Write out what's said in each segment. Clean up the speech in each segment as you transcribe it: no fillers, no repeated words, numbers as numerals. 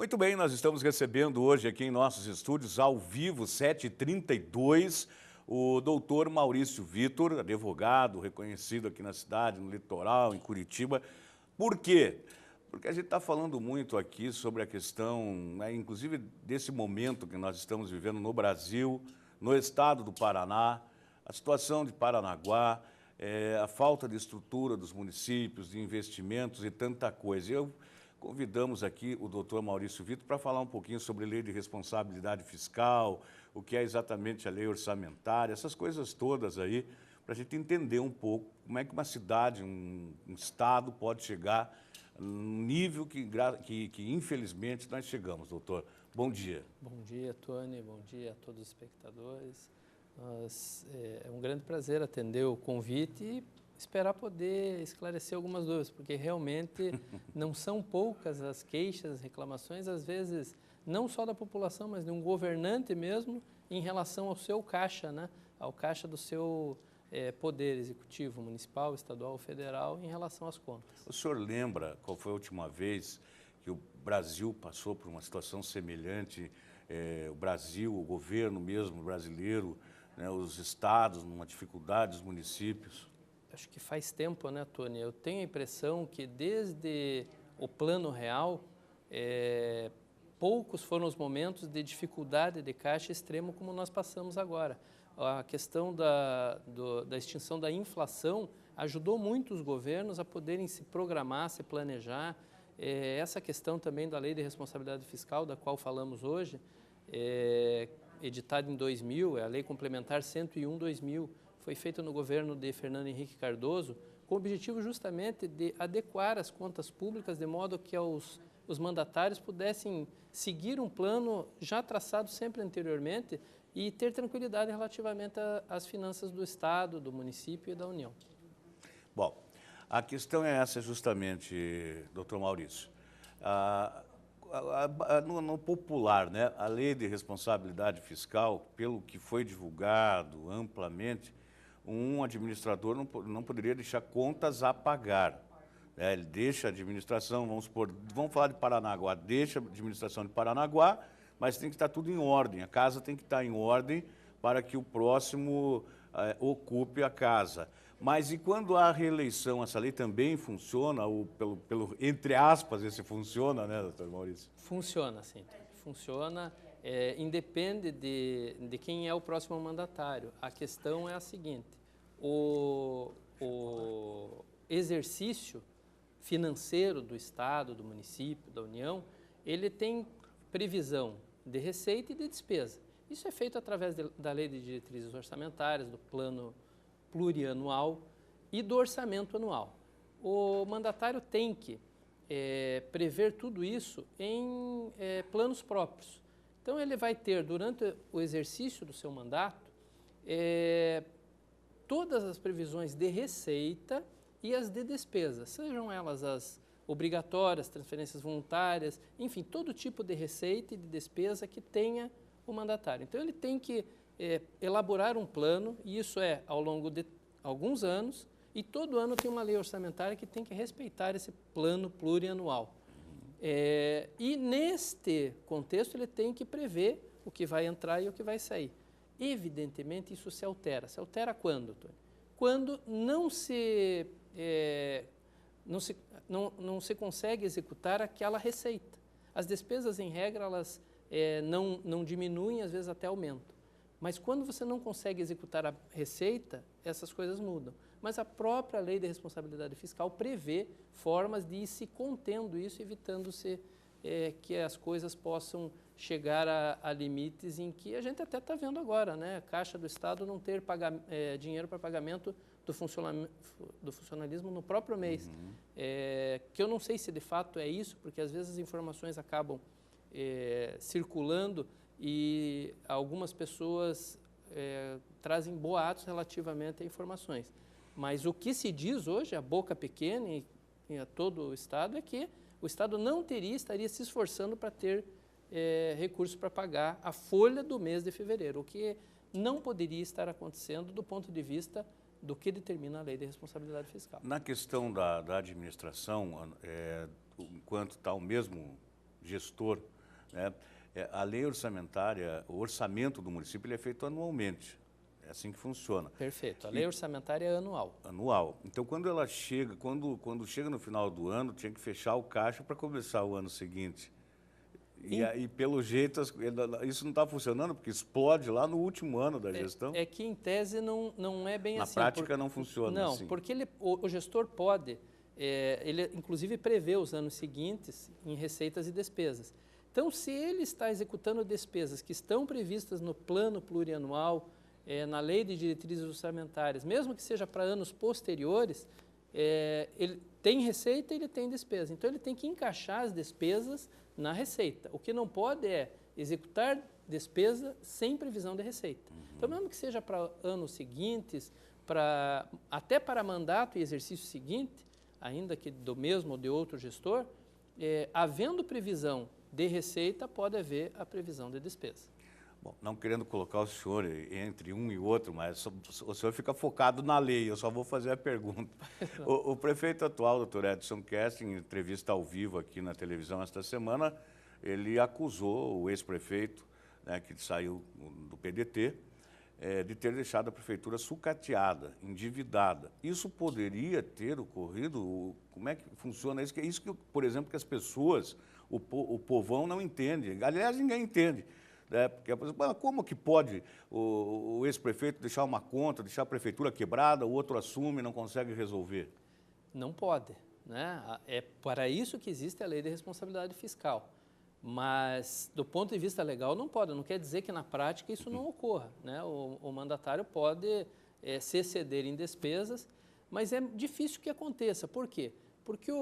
Muito bem, nós estamos recebendo hoje aqui em nossos estúdios, ao vivo, 7h32, o doutor Maurício Vitor, advogado reconhecido aqui na cidade, no litoral, em Curitiba. Por quê? Porque a gente está falando muito aqui sobre a questão, né, inclusive desse momento que nós estamos vivendo no Brasil, no estado do Paraná, a situação de Paranaguá, a falta de estrutura dos municípios, de investimentos e tanta coisa. Convidamos aqui o doutor Maurício Vitor para falar um pouquinho sobre lei de responsabilidade fiscal, o que é exatamente a lei orçamentária, essas coisas todas aí, para a gente entender um pouco como é que uma cidade, um estado pode chegar num nível que infelizmente nós chegamos, doutor. Bom dia. Bom dia, Tony. Bom dia a todos os espectadores. É um grande prazer atender o convite e esperar poder esclarecer algumas dúvidas, porque realmente não são poucas as queixas, as reclamações, às vezes não só da população, mas de um governante mesmo em relação ao seu caixa, né? Ao caixa do seu poder executivo, municipal, estadual, federal, em relação às contas. O senhor lembra qual foi a última vez que o Brasil passou por uma situação semelhante? O Brasil, o governo mesmo brasileiro, né, os estados, numa dificuldade, os municípios? Acho que faz tempo, né, Tony? Eu tenho a impressão que desde o Plano Real, poucos foram os momentos de dificuldade de caixa extremo como nós passamos agora. A questão da extinção da inflação ajudou muito os governos a poderem se programar, se planejar. Essa questão também da Lei de Responsabilidade Fiscal, da qual falamos hoje, editada em 2000, é a Lei Complementar 101/2000, foi feita no governo de Fernando Henrique Cardoso, com o objetivo justamente de adequar as contas públicas de modo que os mandatários pudessem seguir um plano já traçado sempre anteriormente e ter tranquilidade relativamente às finanças do Estado, do município e da União. Bom, a questão é essa justamente, doutor Maurício. No popular, né, a lei de responsabilidade fiscal, pelo que foi divulgado amplamente, um administrador não poderia deixar contas a pagar. Ele deixa a administração, vamos falar de Paranaguá, deixa a administração de Paranaguá, mas tem que estar tudo em ordem, a casa tem que estar em ordem para que o próximo ocupe a casa. Mas e quando há reeleição, essa lei também funciona, ou entre aspas, esse funciona, né, doutor Maurício? Funciona, sim. Funciona, independe de quem é o próximo mandatário. A questão é a seguinte, o exercício financeiro do Estado, do município, da União, ele tem previsão de receita e de despesa. Isso é feito através da Lei de Diretrizes Orçamentárias, do Plano Plurianual e do Orçamento Anual. O mandatário tem que prever tudo isso em planos próprios. Então, ele vai ter, durante o exercício do seu mandato, todas as previsões de receita e as de despesa, sejam elas as obrigatórias, transferências voluntárias, enfim, todo tipo de receita e de despesa que tenha o mandatário. Então, ele tem que elaborar um plano, e isso é ao longo de alguns anos, e todo ano tem uma lei orçamentária que tem que respeitar esse plano plurianual. E neste contexto ele tem que prever o que vai entrar e o que vai sair. Evidentemente isso se altera. Se altera quando, Tony? Quando não se consegue executar aquela receita. As despesas, em regra, elas não diminuem, às vezes até aumentam. Mas quando você não consegue executar a receita, essas coisas mudam. Mas a própria Lei de Responsabilidade Fiscal prevê formas de ir se contendo isso, evitando-se que as coisas possam chegar a limites em que a gente até está vendo agora, né? A Caixa do Estado não ter dinheiro para pagamento do funcionalismo no próprio mês. Uhum. Que eu não sei se de fato é isso, porque às vezes as informações acabam circulando e algumas pessoas trazem boatos relativamente a informações. Mas o que se diz hoje, a boca pequena e a todo o Estado, é que o Estado não estaria se esforçando para ter recursos para pagar a folha do mês de fevereiro, o que não poderia estar acontecendo do ponto de vista do que determina a Lei de Responsabilidade Fiscal. Na questão da administração, enquanto está o mesmo gestor, né? A lei orçamentária, o orçamento do município ele é feito anualmente. É assim que funciona. Perfeito. A lei orçamentária é anual. Anual. Então, quando ela chega, quando chega no final do ano, tinha que fechar o caixa para começar o ano seguinte. E aí, pelo jeito, isso não está funcionando, porque explode lá no último ano da gestão. É que, em tese, não é bem assim. Na prática, não funciona assim. Não, porque o gestor pode, ele inclusive prevê os anos seguintes em receitas e despesas. Então, se ele está executando despesas que estão previstas no plano plurianual, na lei de diretrizes orçamentárias, mesmo que seja para anos posteriores, ele tem receita e ele tem despesa. Então, ele tem que encaixar as despesas na receita. O que não pode é executar despesa sem previsão de receita. Então, mesmo que seja para anos seguintes, até para mandato e exercício seguinte, ainda que do mesmo ou de outro gestor, havendo previsão de receita, pode haver a previsão de despesa. Bom, não querendo colocar o senhor entre um e outro, mas o senhor fica focado na lei, eu só vou fazer a pergunta. O prefeito atual, Dr. Edson Kess, em entrevista ao vivo aqui na televisão esta semana, ele acusou o ex-prefeito, né, que saiu do PDT, de ter deixado a prefeitura sucateada, endividada. Isso poderia ter ocorrido? Como é que funciona isso? Isso que, por exemplo, que as pessoas, o povão não entende. Aliás, ninguém entende. Porque, como que pode o ex-prefeito deixar uma conta, deixar a prefeitura quebrada, o outro assume e não consegue resolver? Não pode, né? É para isso que existe a lei de responsabilidade fiscal. Mas, do ponto de vista legal, não pode. Não quer dizer que, na prática, isso não ocorra, né? O mandatário pode se exceder em despesas, mas é difícil que aconteça. Por quê? Porque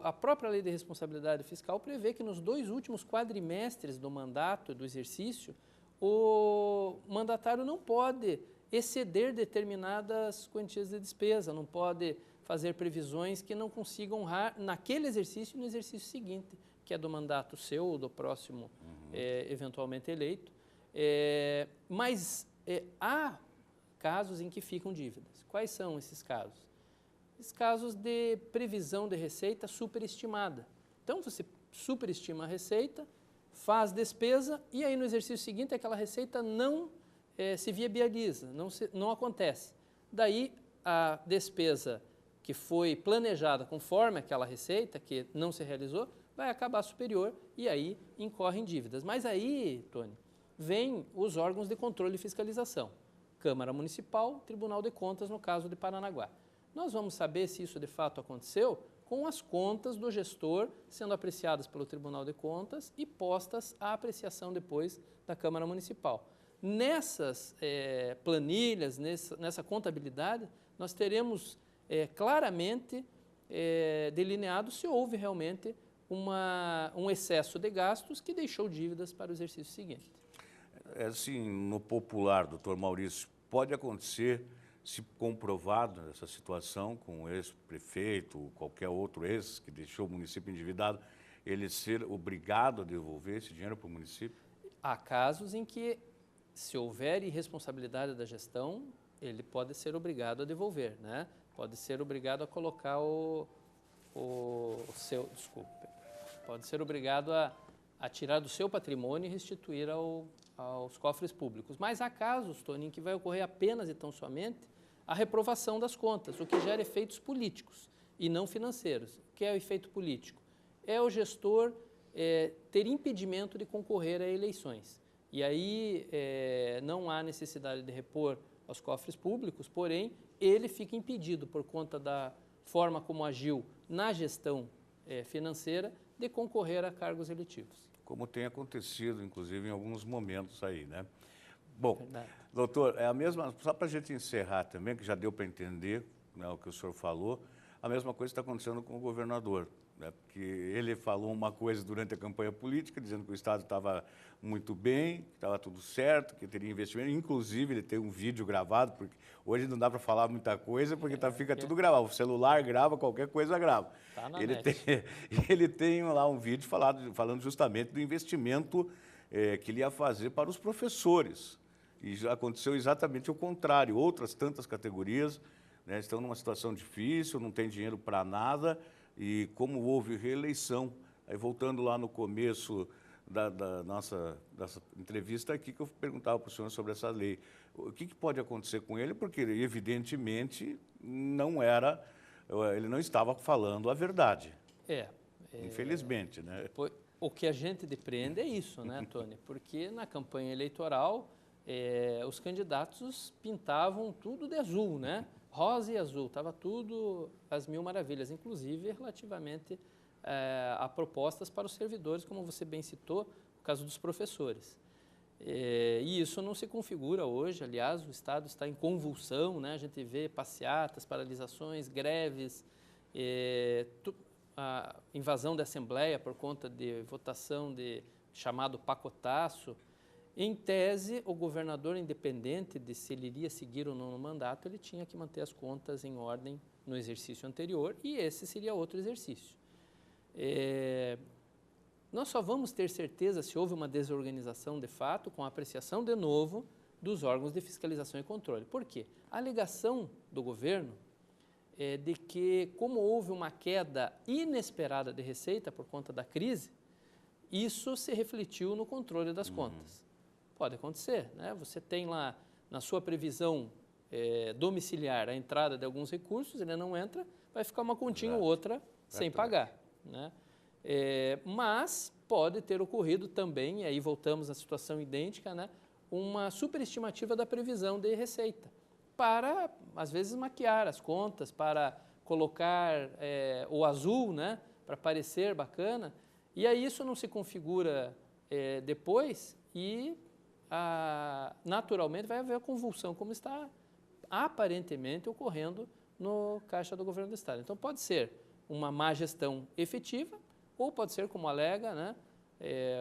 a própria lei de responsabilidade fiscal prevê que nos 2 últimos quadrimestres do mandato, do exercício, o mandatário não pode exceder determinadas quantias de despesa, não pode fazer previsões que não consigam honrar naquele exercício e no exercício seguinte, que é do mandato seu ou do próximo eventualmente eleito. Mas há casos em que ficam dívidas. Quais são esses casos? Esses casos de previsão de receita superestimada. Então, você superestima a receita, faz despesa e aí no exercício seguinte aquela receita não se viabiliza, não acontece. Daí, a despesa que foi planejada conforme aquela receita, que não se realizou, vai acabar superior e aí incorrem dívidas. Mas aí, Tony, vêm os órgãos de controle e fiscalização. Câmara Municipal, Tribunal de Contas, no caso de Paranaguá. Nós vamos saber se isso de fato aconteceu com as contas do gestor sendo apreciadas pelo Tribunal de Contas e postas à apreciação depois da Câmara Municipal. Nessas planilhas, nessa contabilidade, nós teremos claramente delineado se houve realmente um excesso de gastos que deixou dívidas para o exercício seguinte. Assim, no popular, doutor Maurício, pode acontecer, se comprovado essa situação com o ex-prefeito, ou qualquer outro ex que deixou o município endividado, ele ser obrigado a devolver esse dinheiro para o município? Há casos em que, se houver irresponsabilidade da gestão, ele pode ser obrigado a devolver, né? Pode ser obrigado a colocar pode ser obrigado a tirar do seu patrimônio e restituir aos cofres públicos. Mas há casos, Tony, em que vai ocorrer apenas e tão somente a reprovação das contas, o que gera efeitos políticos e não financeiros. O que é o efeito político? É o gestor ter impedimento de concorrer a eleições. E aí não há necessidade de repor aos cofres públicos, porém, ele fica impedido por conta da forma como agiu na gestão financeira de concorrer a cargos eletivos. Como tem acontecido, inclusive, em alguns momentos aí, né? Bom, Verdade. doutor, é a mesma, só para a gente encerrar também, que já deu para entender, né, o que o senhor falou, a mesma coisa está acontecendo com o governador, né? Porque ele falou uma coisa durante a campanha política, dizendo que o Estado estava muito bem, que estava tudo certo, que teria investimento, inclusive ele tem um vídeo gravado, porque hoje não dá para falar muita coisa, porque fica tudo gravado, o celular grava, qualquer coisa grava. Tá na Ele net. ele tem lá um vídeo falando justamente do investimento que ele ia fazer para os professores. E já aconteceu exatamente o contrário. Outras tantas categorias, né, estão numa situação difícil, não tem dinheiro para nada, e como houve reeleição Aí, voltando lá no começo da nossa entrevista aqui, que eu perguntava para o senhor sobre essa lei. O que pode acontecer com ele? Porque, evidentemente, ele não estava falando a verdade. Infelizmente, né? O que a gente depreende é isso, né, Tony? Porque na campanha eleitoral, os candidatos pintavam tudo de azul, né? Rosa e azul, estava tudo às mil maravilhas, inclusive relativamente a propostas para os servidores, como você bem citou, no caso dos professores. E isso não se configura hoje, aliás, o Estado está em convulsão, né? A gente vê passeatas, paralisações, greves, a invasão da Assembleia por conta de votação de chamado pacotaço. Em tese, o governador, independente de se ele iria seguir ou não no mandato, ele tinha que manter as contas em ordem no exercício anterior, e esse seria outro exercício. Nós só vamos ter certeza se houve uma desorganização de fato com a apreciação de novo dos órgãos de fiscalização e controle. Por quê? A alegação do governo é de que, como houve uma queda inesperada de receita por conta da crise, isso se refletiu no controle das contas. Pode acontecer, né? Você tem lá na sua previsão domiciliar a entrada de alguns recursos, ele não entra, vai ficar uma continha ou outra sem pagar, né? Mas pode ter ocorrido também, e aí voltamos à situação idêntica, né? Uma superestimativa da previsão de receita, para, às vezes, maquiar as contas, para colocar o azul, né? Para parecer bacana, e aí isso não se configura depois e naturalmente vai haver a convulsão, como está aparentemente ocorrendo no Caixa do Governo do Estado. Então pode ser uma má gestão efetiva, ou pode ser, como alega, né,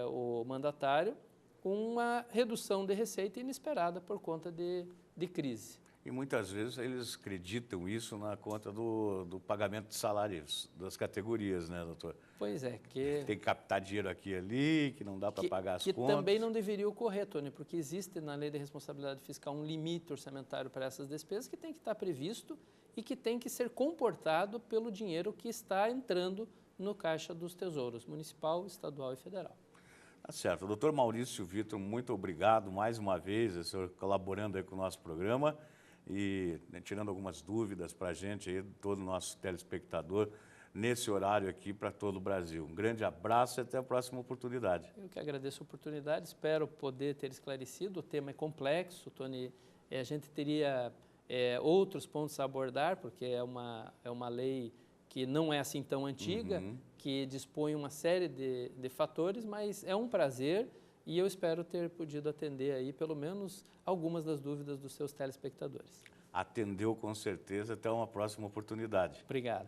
o mandatário, uma redução de receita inesperada por conta de crise. E muitas vezes eles acreditam isso na conta do pagamento de salários das categorias, né, doutor? Pois é, que... Tem que captar dinheiro aqui e ali, que não dá para pagar as contas. Que também não deveria ocorrer, Tony, porque existe na Lei de Responsabilidade Fiscal um limite orçamentário para essas despesas que tem que estar previsto e que tem que ser comportado pelo dinheiro que está entrando no Caixa dos Tesouros, municipal, estadual e federal. Tá certo. Doutor Maurício Vitor, muito obrigado mais uma vez, o senhor colaborando aí com o nosso programa e tirando algumas dúvidas para a gente, aí, todo o nosso telespectador, nesse horário aqui para todo o Brasil. Um grande abraço e até a próxima oportunidade. Eu que agradeço a oportunidade, espero poder ter esclarecido. O tema é complexo, Tony, a gente teria outros pontos a abordar, porque é uma lei que não é assim tão antiga, que dispõe uma série de fatores, mas é um prazer e eu espero ter podido atender aí pelo menos algumas das dúvidas dos seus telespectadores. Atendeu com certeza, até uma próxima oportunidade. Obrigado.